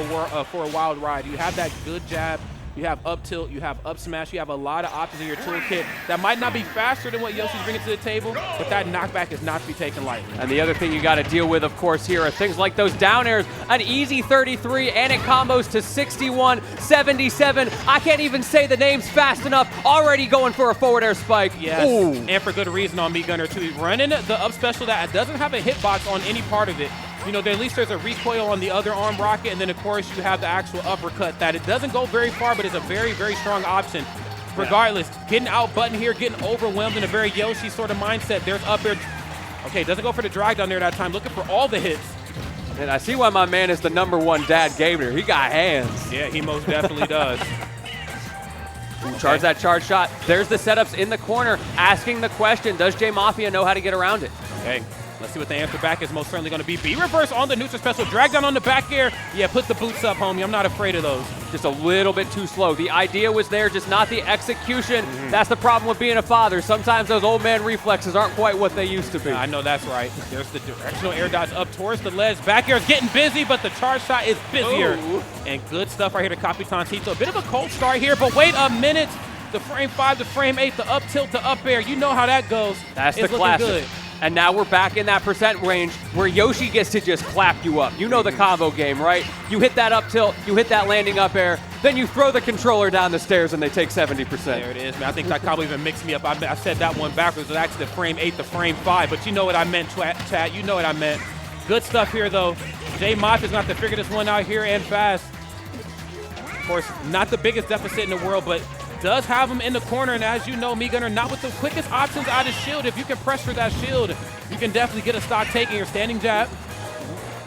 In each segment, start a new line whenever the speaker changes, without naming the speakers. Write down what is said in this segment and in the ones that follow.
for a wild ride. You have that good jab. You have up tilt, you have up smash, you have a lot of options in your toolkit that might not be faster than what Yoshi's bringing to the table, but that knockback is not to be taken lightly.
And the other thing you got to deal with, of course, here are things like those down airs, an easy 33, and it combos to 61, 77. I can't even say the names fast enough, already going for a forward air spike.
Yes,
Ooh.
And for good reason on Meat Gunner too. Running the up special that doesn't have a hitbox on any part of it. You know, at least there's a recoil on the other arm rocket, and then, of course, you have the actual uppercut that it doesn't go very far, but it's a very, very strong option. Regardless, getting out-buttoned here, getting overwhelmed in a very Yoshi sort of mindset. There's up air. Okay, doesn't go for the drag down there that time, looking for all the hits.
And I see why my man is the #1 dad gamer. He got hands.
Yeah, he most definitely does.
Ooh, charge that charge shot. There's the setups in the corner, asking the question, does JMafia know how to get around it?
Okay. Let's see what the answer back is most certainly going to be. B-reverse on the neutral special. Drag down on the back air. Yeah, put the boots up, homie. I'm not afraid of those.
Just a little bit too slow. The idea was there, just not the execution. That's the problem with being a father. Sometimes those old man reflexes aren't quite what they used to be.
I know that's right. There's the directional air dodge up towards the ledge. Back air is getting busy, but the charge shot is busier.
Ooh.
And good stuff right here to Capitancito. A bit of a cold start here, but wait a minute. The frame 5 to frame 8, the up tilt to up air. You know how that goes.
That's
it's
the classic.
Good.
And now we're back in that percent range where Yoshi gets to just clap you up. You know the combo game, right? You hit that up tilt, you hit that landing up air, then you throw the controller down the stairs and they take 70%.
There it is, man. I think that combo even mixed me up. I said that one backwards. It was actually the frame 8 to frame 5, but you know what I meant, chat. You know what I meant. Good stuff here, though. JMafia's going to have to figure this one out here and fast. Of course, not the biggest deficit in the world, but does have him in the corner, and as you know, Meat Gunner not with the quickest options out of shield. If you can pressure that shield, you can definitely get a stock taking your standing jab.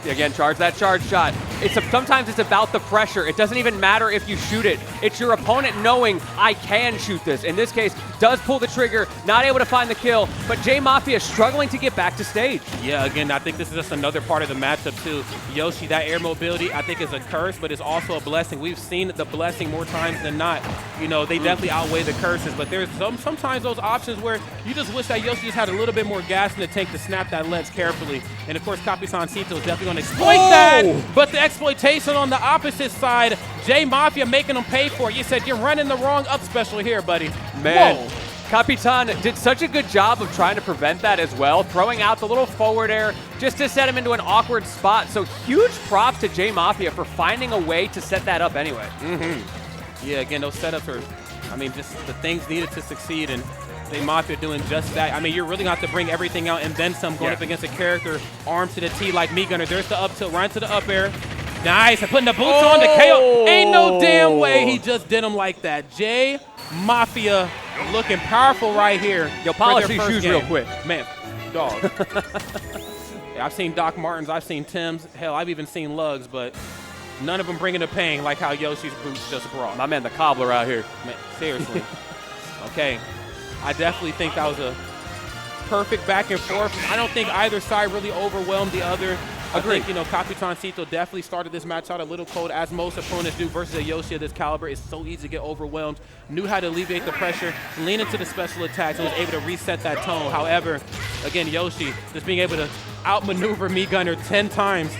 Again, charge that charge shot. Sometimes it's about the pressure. It doesn't even matter if you shoot it. It's your opponent knowing, I can shoot this. In this case, does pull the trigger, not able to find the kill, but JMafia struggling to get back to stage.
Yeah, again, I think this is just another part of the matchup, too. Yoshi, that air mobility, I think is a curse, but it's also a blessing. We've seen the blessing more times than not. You know, they definitely outweigh the curses, but there's sometimes those options where you just wish that Yoshi just had a little bit more gas in the tank to snap that ledge carefully. And, of course, Capitancito is definitely going to exploit that, but the exploitation on the opposite side, JMafia making them pay for it. You said you're running the wrong up special here, buddy.
Man,
whoa.
Capitan did such a good job of trying to prevent that as well, throwing out the little forward air just to set him into an awkward spot. So huge props to JMafia for finding a way to set that up anyway.
Yeah, again, those setups are, I mean, just the things needed to succeed, and JMafia doing just that. I mean, you're really going to have to bring everything out and then some going up against a character armed to the T like Meat Gunner. There's the up tilt, right to the up air. Nice, and putting the boots on the KO. Ain't no damn way he just did him like that. JMafia looking powerful right here.
Yo, polish these shoes real quick.
Man, dog. Yeah, I've seen Doc Martens, I've seen Tim's. Hell, I've even seen Lugs, but none of them bringing the pain like how Yoshi's boots just brought.
My man, the cobbler out here.
Man, seriously. Okay. I definitely think that was a perfect back and forth. I don't think either side really overwhelmed the other. I think, you know, Capitancito definitely started this match out a little cold, as most opponents do versus a Yoshi of this caliber. It's so easy to get overwhelmed. Knew how to alleviate the pressure, lean into the special attacks, and was able to reset that tone. However, again, Yoshi just being able to outmaneuver Meat Gunner 10 times,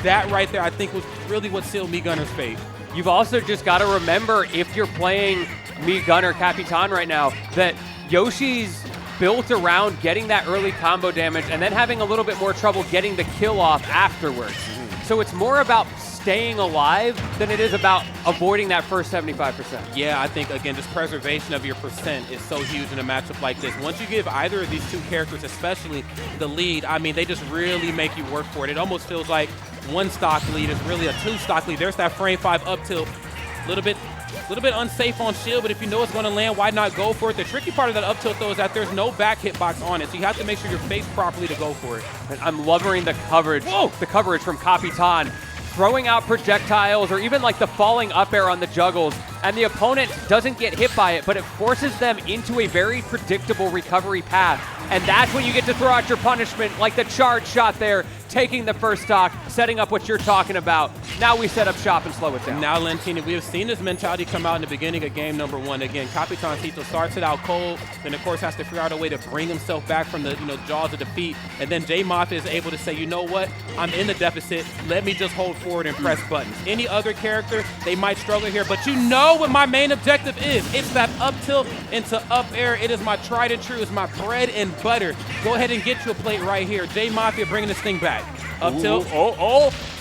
that right there I think was really what sealed Meat Gunner's fate.
You've also just got to remember, if you're playing Meat Gunner Capitan right now, that Yoshi's built around getting that early combo damage and then having a little bit more trouble getting the kill off afterwards. So it's more about staying alive than it is about avoiding that first 75%.
Yeah, I think, again, just preservation of your percent is so huge in a matchup like this. Once you give either of these two characters, especially the lead, I mean, they just really make you work for it. It almost feels like one stock lead is really a two stock lead. There's that frame 5 up tilt. A little bit unsafe on shield, but if you know it's going to land, why not go for it? The tricky part of that up tilt, though, is that there's no back hitbox on it, so you have to make sure you're faced properly to go for it.
And I'm loving the coverage. Whoa! The coverage from Capitan, throwing out projectiles or even like the falling up air on the juggles, and the opponent doesn't get hit by it, but it forces them into a very predictable recovery path. And that's when you get to throw out your punishment, like the charge shot there, taking the first stock, setting up what you're talking about. Now we set up shop and slow it down.
Now, Lentini, we have seen this mentality come out in the beginning of game number 1. Again, Capitancito starts it out cold, then of course has to figure out a way to bring himself back from the jaws of defeat. And then JMafia is able to say, you know what, I'm in the deficit. Let me just hold forward and press buttons. Any other character, they might struggle here, but you know what my main objective is. It's that up tilt into up air. It is my tried and true. It's my bread and butter. Go ahead and get you a plate right here. JMafia bringing this thing back. Up tilt.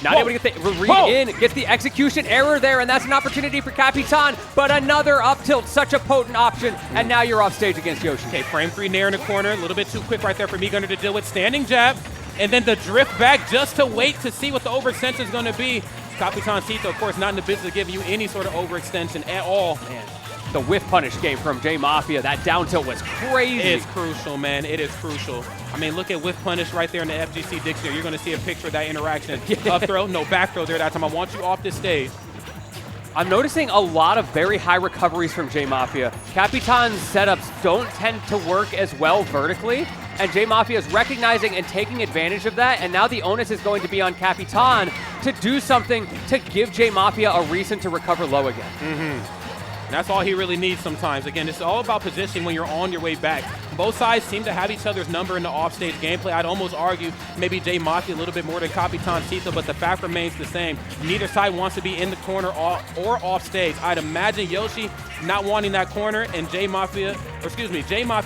Not able to get the read in, gets the execution error there, and that's an opportunity for Capitan, but another up tilt, such a potent option, and now you're off stage against Yoshi.
Okay, frame 3 Nair in the corner, a little bit too quick right there for MeGunner to deal with. Standing jab, and then the drift back just to wait to see what the overextension is going to be. Capitancito, of course, not in the business of giving you any sort of overextension at all.
Man, the whiff punish game from JMafia, that down tilt was crazy.
It's crucial, man. It is crucial. I mean, look at whiff punish right there in the FGC dictionary. You're going to see a picture of that interaction. Up throw, no back throw there that time. I want you off this stage.
I'm noticing a lot of very high recoveries from JMafia. Capitan's setups don't tend to work as well vertically, and JMafia is recognizing and taking advantage of that, and now the onus is going to be on Capitan to do something to give JMafia a reason to recover low again.
That's all he really needs sometimes. Again, it's all about positioning when you're on your way back. Both sides seem to have each other's number in the offstage gameplay. I'd almost argue maybe JMafia a little bit more than Capitancito, but the fact remains the same. Neither side wants to be in the corner or off stage. I'd imagine Yoshi not wanting that corner and JMafia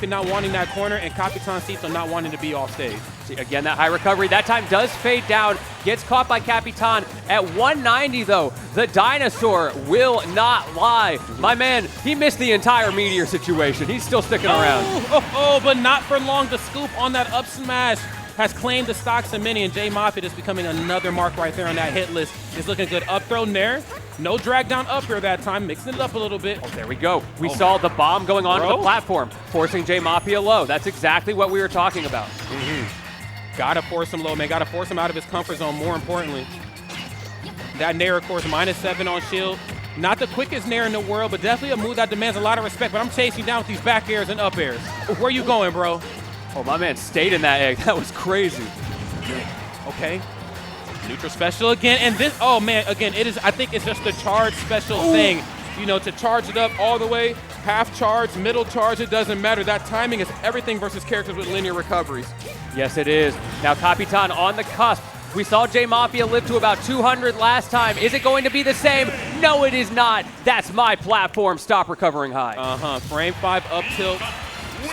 not wanting that corner and Capitancito not wanting to be off stage.
See, again, that high recovery, that time does fade down, gets caught by Capitan. At 190, though, the dinosaur will not lie. My man, he missed the entire meteor situation. He's still sticking around.
But not for long. The scoop on that up smash has claimed the stocks and mini, and JMafia is becoming another mark right there on that hit list. Is looking good. Up throw there. No drag down up here that time, mixing it up a little bit.
Oh, there we go. We saw the bomb going onto the platform, forcing JMafia low. That's exactly what we were talking about.
Gotta force him low, man. Gotta force him out of his comfort zone, more importantly. That Nair, of course, -7 on shield. Not the quickest Nair in the world, but definitely a move that demands a lot of respect. But I'm chasing you down with these back airs and up airs. Where you going, bro?
Oh, my man stayed in that egg. That was crazy.
Okay. Neutral special again. And this, oh, man, again, I think it's just the charge special thing. You know, to charge it up all the way, half charge, middle charge, it doesn't matter. That timing is everything versus characters with linear recoveries.
Yes, it is. Now, Capitan on the cusp. We saw JMafia live to about 200 last time. Is it going to be the same? No, it is not. That's my platform. Stop recovering high.
Frame 5 up tilt.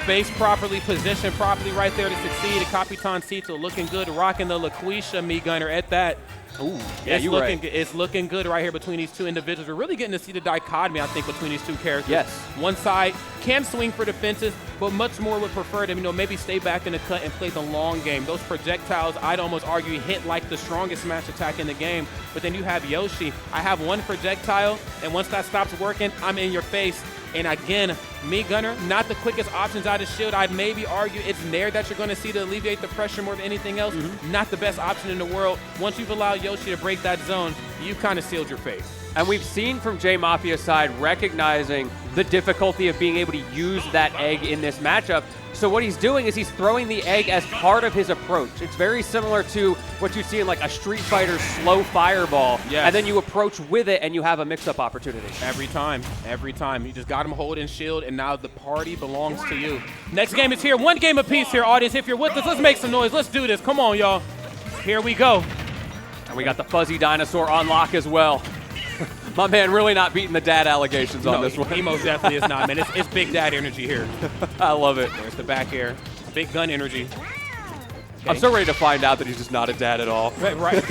Space properly, positioned properly right there to succeed. Capitancito looking good, rocking the LaQuisha MeGunner at that.
Ooh, yeah, you're right.
It's looking good right here between these two individuals. We're really getting to see the dichotomy, I think, between these two characters.
Yes.
One side can swing for defenses, but much more would prefer to, maybe stay back in the cut and play the long game. Those projectiles, I'd almost argue, hit like the strongest smash attack in the game. But then you have Yoshi. I have one projectile, and once that stops working, I'm in your face. And again, MeGunner, not the quickest options out of shield. I'd maybe argue it's Nair that you're going to see to alleviate the pressure more than anything else. Not the best option in the world. Once you've allowed Yoshi to break that zone, you kind of sealed your fate.
And we've seen from JMafia's side recognizing the difficulty of being able to use that egg in this matchup. So what he's doing is he's throwing the egg as part of his approach. It's very similar to what you see in like a Street Fighter slow fireball.
Yes.
And then you approach with it and you have a mix-up opportunity.
Every time. You just got him holding shield, and now the party belongs to you. Next game is here. One game apiece here, audience. If you're with us, let's make some noise. Let's do this. Come on, y'all. Here we go.
And we got the fuzzy dinosaur on lock as well. My man really not beating the dad allegations on this one.
He most definitely is not, man. It's big dad energy here.
I love it.
There's the back air. Big gun energy. Okay.
I'm so ready to find out that he's just not a dad at all.
Right.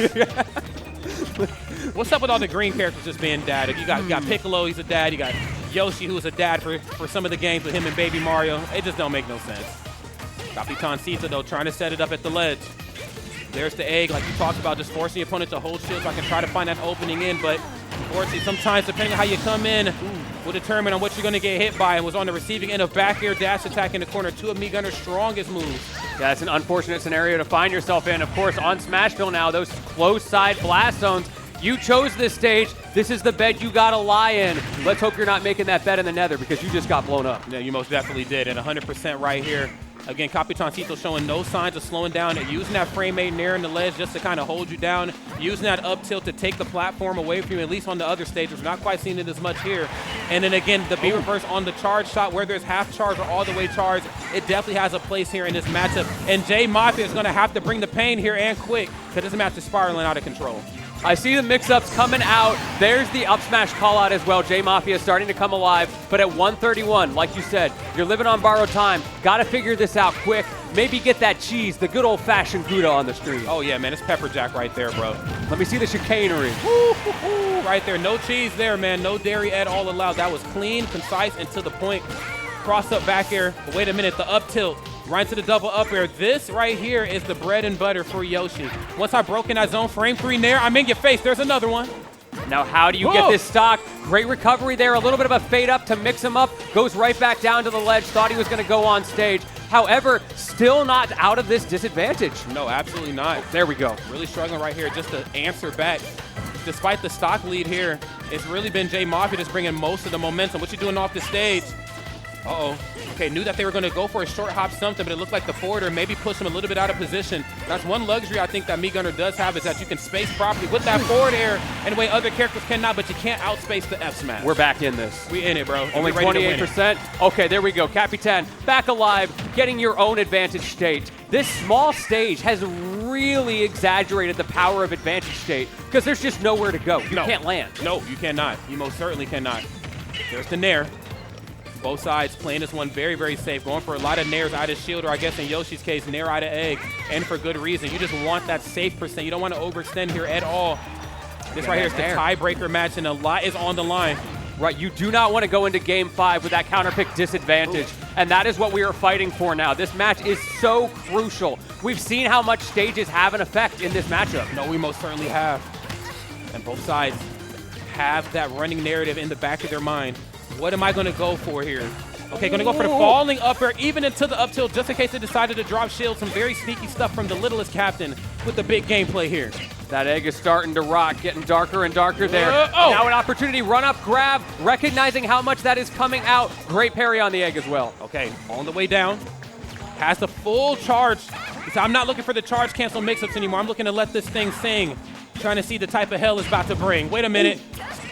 What's up with all the green characters just being dad? You got Piccolo, he's a dad. You got Yoshi, who's a dad for some of the games with him and Baby Mario. It just don't make no sense. Capitancito, though, trying to set it up at the ledge. There's the egg, like you talked about, just forcing the opponent to hold shield so I can try to find that opening in. But unfortunately, sometimes, depending on how you come in, will determine on what you're going to get hit by. And was on the receiving end of back air dash attack in the corner. Two of MeGunner's strongest moves.
Yeah, that's an unfortunate scenario to find yourself in. Of course, on Smashville now, those close side blast zones You chose this stage. This is the bed you got to lie in. Let's hope you're not making that bet in the nether because you just got blown up.
Yeah, you most definitely did. And 100% right here. Again, Capitancito showing no signs of slowing down and using that frame rate near in the ledge just to kind of hold you down, using that up tilt to take the platform away from you, at least on the other stages. We're not quite seeing it as much here. And then again, the B reverse on the charge shot, whether it's half charge or all the way charged, it definitely has a place here in this matchup. And JMafia is going to have to bring the pain here and quick because this match is spiraling out of control.
I see the mix-ups coming out. There's the up smash call out as well. JMafia is starting to come alive, but at 131, like you said, you're living on borrowed time. Got to figure this out quick. Maybe get that cheese, the good old-fashioned Gouda on the stream.
Oh yeah, man, it's pepper jack right there, bro.
Let me see the chicanery.
Right there, no cheese there, man. No dairy at all allowed. That was clean, concise, and to the point. Cross up back air. But wait a minute, the up tilt. Right to the double up air. This right here is the bread and butter for Yoshi. Once I broke in that zone, frame 3 nair, I'm in your face. There's another one.
Now how do you get this stock? Great recovery there. A little bit of a fade up to mix him up. Goes right back down to the ledge. Thought he was going to go on stage. However, still not out of this disadvantage.
No, absolutely not.
There we go.
Really struggling right here just to answer back. Despite the stock lead here, it's really been JMafia just bringing most of the momentum. What you doing off the stage? Uh-oh. Okay, knew that they were going to go for a short hop something, but it looked like the forwarder maybe pushed him a little bit out of position. That's one luxury I think that Meat Gunner does have is that you can space properly with that forward air in a way other characters cannot, but you can't outspace the F smash.
We're back in this.
We in it, bro.
Only 28%. Okay, there we go. Capitan back alive, getting your own advantage state. This small stage has really exaggerated the power of advantage state because there's just nowhere to go. You can't land.
No, you cannot. You most certainly cannot. There's the nair. Both sides playing this one very, very safe, going for a lot of nairs out of shield, or I guess in Yoshi's case, nair out of egg, and for good reason. You just want that safe percent. You don't want to overextend here at all. This right here is the tiebreaker match, and a lot is on the line.
Right, you do not want to go into Game 5 with that counterpick disadvantage, and that is what we are fighting for now. This match is so crucial. We've seen how much stages have an effect in this matchup.
No, we most certainly have. And both sides have that running narrative in the back of their mind. What am I going to go for here? Okay, going to go for the falling up air, even into the up tilt, just in case they decided to drop shield. Some very sneaky stuff from the littlest captain with the big gameplay here.
That egg is starting to rock, getting darker and darker there. Now an opportunity, run up, grab, recognizing how much that is coming out. Great parry on the egg as well.
Okay, on the way down. Has the full charge. So I'm not looking for the charge cancel mix-ups anymore. I'm looking to let this thing sing. Trying to see the type of hell it's about to bring. Wait a minute.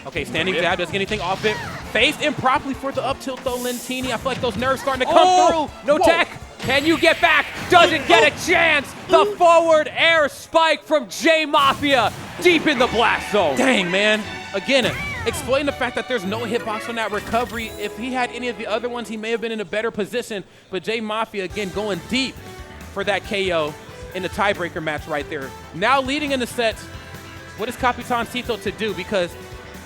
Okay, standing jab, doesn't get anything off it. Phased improperly for the up tilt though, Lentini. I feel like those nerves starting to come through.
No tech. Can you get back? Doesn't get a chance. The forward air spike from JMafia deep in the blast zone.
Dang, man. Again, explain the fact that there's no hitbox on that recovery. If he had any of the other ones, he may have been in a better position. But JMafia, again, going deep for that KO in the tiebreaker match right there. Now leading in the sets, what is Capitancito to do? Because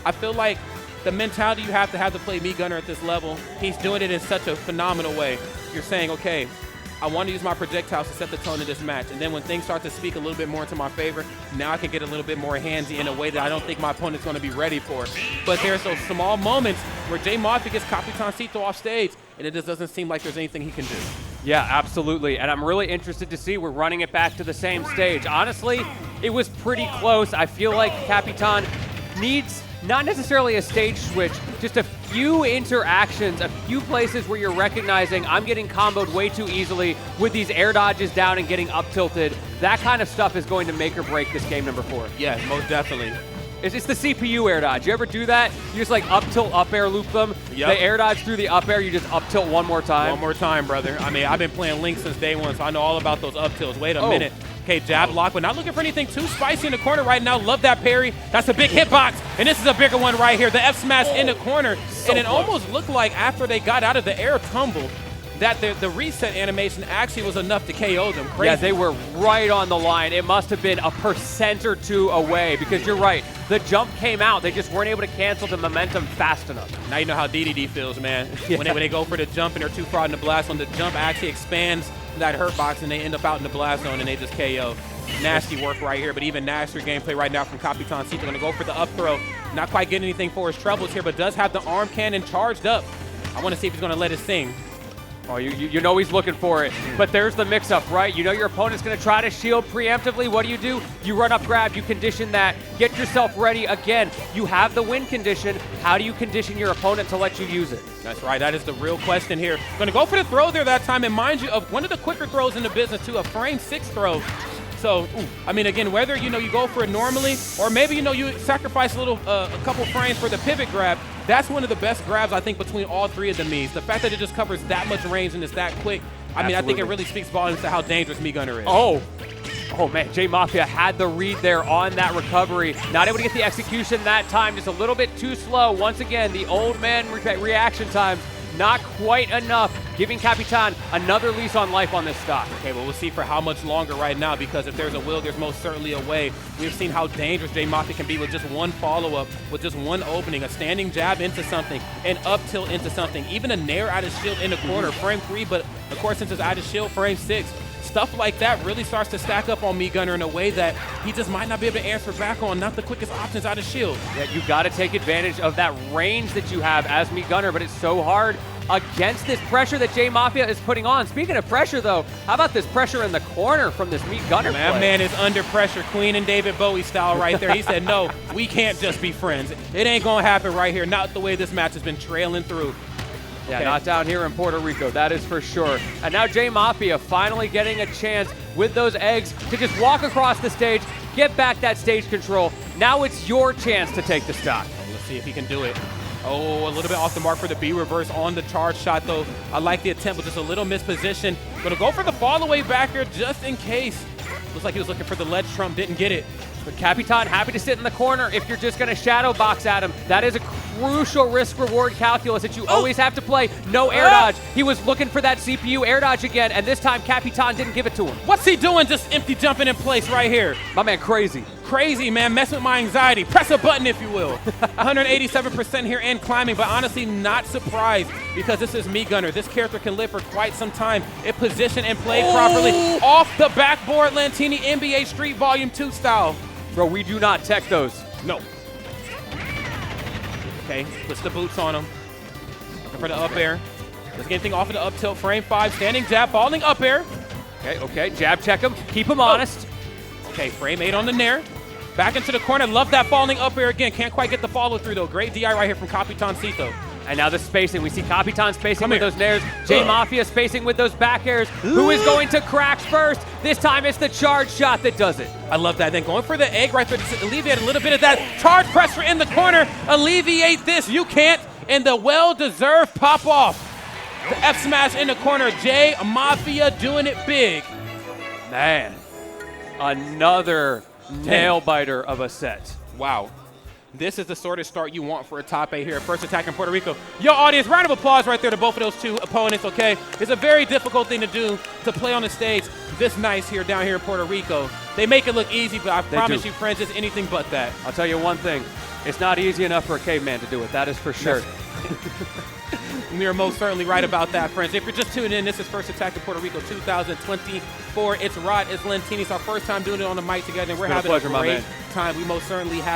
I feel like the mentality you have to play Meat Gunner at this level, he's doing it in such a phenomenal way. You're saying, okay, I want to use my projectiles to set the tone of this match. And then when things start to speak a little bit more into my favor, now I can get a little bit more handsy in a way that I don't think my opponent's going to be ready for. But there's those small moments where JMafia gets Capitancito off stage, and it just doesn't seem like there's anything he can do.
Yeah, absolutely. And I'm really interested to see we're running it back to the same stage. Honestly, it was pretty close. I feel like Capitan needs not necessarily a stage switch, just a few interactions, a few places where you're recognizing I'm getting comboed way too easily with these air dodges down and getting up tilted. That kind of stuff is going to make or break this game number 4.
Yeah, most definitely.
It's the CPU air dodge. You ever do that? You just like up tilt, up air loop them.
Yep.
They air dodge through the up air, you just up tilt one more time.
One more time, brother. I mean, I've been playing Link since day one, so I know all about those up tilts. Wait a minute. Okay, jab lock, but not looking for anything too spicy in the corner right now. Love that parry. That's a big hitbox, and this is a bigger one right here. The F smash in the corner, and it almost looked like after they got out of the air tumble, that the reset animation actually was enough to KO them. Crazy.
Yeah, they were right on the line. It must have been a % or 2 away because you're right. The jump came out. They just weren't able to cancel the momentum fast enough.
Now you know how DDD feels, man.
Yeah.
When they go for the jump and they're too far in the blast zone, the jump actually expands that hurt box and they end up out in the blast zone and they just KO. Nasty work right here, but even nastier gameplay right now from Capitancito. Going to go for the up throw. Not quite getting anything for his troubles here, but does have the arm cannon charged up. I want to see if he's going to let it sing.
Oh, you know he's looking for it, but there's the mix-up, right? You know your opponent's going to try to shield preemptively. What do? You run up grab, you condition that, get yourself ready. Again, you have the win condition. How do you condition your opponent to let you use it?
That's right. That is the real question here. Going to go for the throw there that time, and mind you, of one of the quicker throws in the business, too, a frame 6 throw. So, I mean, again, whether, you go for it normally or maybe, you sacrifice a couple frames for the pivot grab, that's one of the best grabs, I think, between all 3 of the Miis. The fact that it just covers that much range and is that quick, I mean, I think it really speaks volumes to how dangerous Mii Gunner is.
Oh man, JMafia had the read there on that recovery. Not able to get the execution that time, just a little bit too slow. Once again, the old man reaction times, not quite enough, giving Capitan another lease on life on this stock.
Okay, well, we'll see for how much longer right now, because if there's a will, there's most certainly a way. We've seen how dangerous JMafia can be with just one follow-up, with just one opening, a standing jab into something, an up tilt into something, even a nair out of shield in the corner, frame 3, but of course, since it's out of shield, frame 6. Stuff like that really starts to stack up on Mii Gunner in a way that he just might not be able to answer back on. Not the quickest options out of shield.
Yeah, you got to take advantage of that range that you have as Mii Gunner, but it's so hard against this pressure that JMafia is putting on. Speaking of pressure, though, how about this pressure in the corner from this Mii Gunner play?
That man is under pressure, Queen and David Bowie style right there. He said, no, we can't just be friends. It ain't going to happen right here. Not the way this match has been trailing through.
Yeah, not down here in Puerto Rico, that is for sure. And now JMafia finally getting a chance with those eggs to just walk across the stage, get back that stage control. Now it's your chance to take the stock.
Let's see if he can do it. Oh, a little bit off the mark for the B reverse on the charge shot, though. I like the attempt, but just a little misposition. Gonna go for the fall away back here just in case. Looks like he was looking for the ledge trump, didn't get it.
But Capitan happy to sit in the corner if you're just going to shadow box at him. That is a crucial risk-reward calculus that you always have to play. No air dodge. He was looking for that CPU air dodge again, and this time Capitan didn't give it to him.
What's he doing just empty jumping in place right here?
My man crazy.
Crazy, man. Messing with my anxiety. Press a button, if you will. 187% here and climbing, but honestly not surprised because this is Mii Gunner. This character can live for quite some time. It positioned and played properly. Off the backboard, Lantini NBA Street Volume 2 style.
Bro, we do not tech those.
No. Okay, puts the boots on him. Looking for the up air. Doesn't get anything off of the up tilt. Frame 5, standing jab, falling up air.
Okay, jab check him. Keep him honest.
Okay, frame 8 on the nair. Back into the corner. Love that falling up air again. Can't quite get the follow through, though. Great DI right here from Capitancito.
And now the spacing. We see Capitan spacing with those nairs. JMafia spacing with those back airs. Who is going to crack first? This time it's the charge shot that does it.
I love that. Then going for the egg right there to alleviate a little bit of that charge pressure in the corner. Alleviate this. You can't. And the well-deserved pop-off. The F-smash in the corner. JMafia doing it big.
Man, another nail-biter of a set.
Wow. This is the sort of start you want for a top 8 here at First Attack in Puerto Rico. Yo, audience, round of applause right there to both of those two opponents, okay? It's a very difficult thing to do to play on the stage this nice here down here in Puerto Rico. They make it look easy, but I promise you, friends, it's anything but that.
I'll tell you one thing. It's not easy enough for a caveman to do it. That is for sure.
You're most certainly right about that, friends. If you're just tuning in, this is First Attack in Puerto Rico 2024. It's Rod, it's Lentini. It's our first time doing it on the mic together, and we're having a great time. We most certainly have.